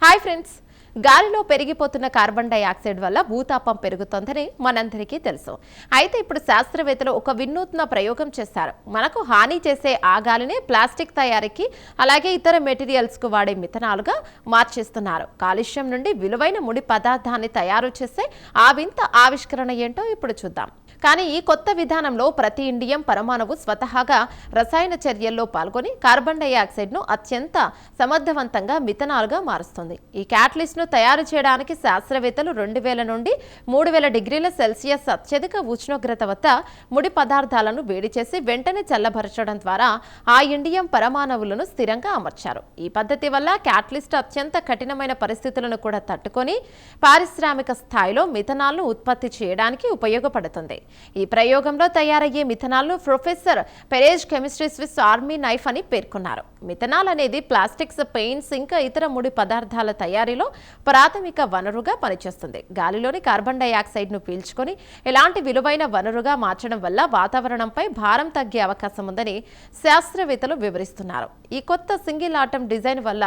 Hi friends, గాలిలో పెరిగిపోతున్న carbon dioxide వల్ల భూతాపం పెరుగుతోందని మనందరికీ తెలుసు. అయితే ఇప్పుడు శాస్త్రవేత్తలు ఒక వినూత్న ప్రయోగం చేశారు. మనకు హాని చేసే ఆ గాలిని ప్లాస్టిక్ తయారీకి అలాగే ఇతర మెటీరియల్స్ కు వాడే మిథనాలుగా మార్చేస్తున్నారు. కాలుష్యం నుండి విలువైన ముడి పదార్థాన్ని తయారు చేసే ఆ వింత ఆవిష్కరణ ఏంటో ఇప్పుడు చూద్దాం. కానీ ఈ కొత్త విధానంలో ప్రతి ఇండియం పరమాణువు స్వతహాగా రసాయన చర్యల్లో పాల్గొని కార్బన్ డయాక్సైడ్ ను అత్యంత సమర్థవంతంగా మిథనాల్గా మారుస్తుంది. ఈ క్యాటలిస్ట్ ను తయారు చేయడానికి శాస్త్రవేత్తలు 2000 నుండి 3000 డిగ్రీల సెల్సియస్ అత్యధిక ఉష్ణోగ్రత వద్ద ముడి పదార్థాలను వేడి చేసి వెంటనే చల్లబరచడం ద్వారా ఆ ఇండియం పరమాణువులను స్థిరంగా అమర్చారు. ఈ పద్ధతి వల్ల క్యాటలిస్ట్ అత్యంత కఠినమైన పరిస్థితులను కూడా తట్టుకొని పారిశ్రామిక స్థాయిలో మిథనాల్ను ఉత్పత్తి చేయడానికి ఉపయోగపడుతుంది. ఈ ప్రయోగంలో తయారయ్యే మిథనాల్ను professor Perez chemistry Swiss army knife అని పేర్కొన్నారు. మిథనాల్ అనేది ప్లాస్టిక్స్, పెయింట్స్ ఇంకా ఇతర ముడి పదార్థాల తయారీలో ప్రాథమిక వనరుగా పనిచేస్తుంది. గాలిలోని కార్బన్ డయాక్సైడ్ ను పీల్చుకొని ఇలాంటి విలువైన వనరుగా మార్చడం వల్ల వాతావరణంపై భారం తగ్గే అవకాశం ఉందని శాస్త్రవేత్తలు వివరిస్తున్నారు. ఈ కొత్త సింగిల్ ఆటమ్ డిజైన్ వల్ల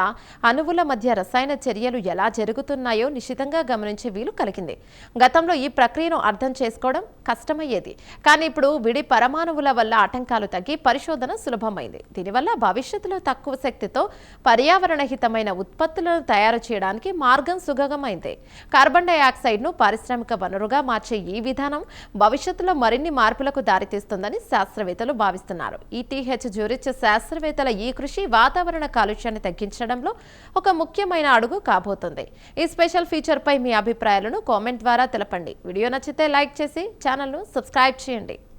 అణువుల మధ్య రసాయన చర్యలు ఎలా జరుగుతున్నాయో నిశితంగా గమనించే వీలు కలిగింది. గతంలో ఈ ప్రక్రియను అర్థం చేసుకోవడం కష్టమయ్యేది, కానీ ఇప్పుడు విడి పరమాణువుల వల్ల ఆటంకాలు తగ్గి పరిశోధన సులభమైంది. దీనివల్ల భవిష్యత్తులో తక్కువ శక్తితో పర్యావరణ హితమైన ఉత్పత్తులను తయారు చేయడానికి మార్గం సుగమమైంది. కార్బన్ డయాక్సైడ్ ను పారిశ్రామిక వనరుగా మార్చే ఈ విధానం భవిష్యత్తులో మరిన్ని మార్పులకు దారితీస్తుందని శాస్త్రవేత్తలు భావిస్తున్నారు. ఈటీహెచ్ జ్యూరిచ్ శాస్త్రవేత్తల ఈ కృషి వాతావరణ కాలుష్యాన్ని తగ్గించడంలో ఒక ముఖ్యమైన అడుగు కాబోతుంది. ఈ స్పెషల్ ఫీచర్ పై మీ అభిప్రాయాలను కామెంట్ ద్వారా తెలపండి. వీడియో నచ్చితే లైక్ చేసి ఛానల్ను సబ్స్క్రైబ్ చేయండి.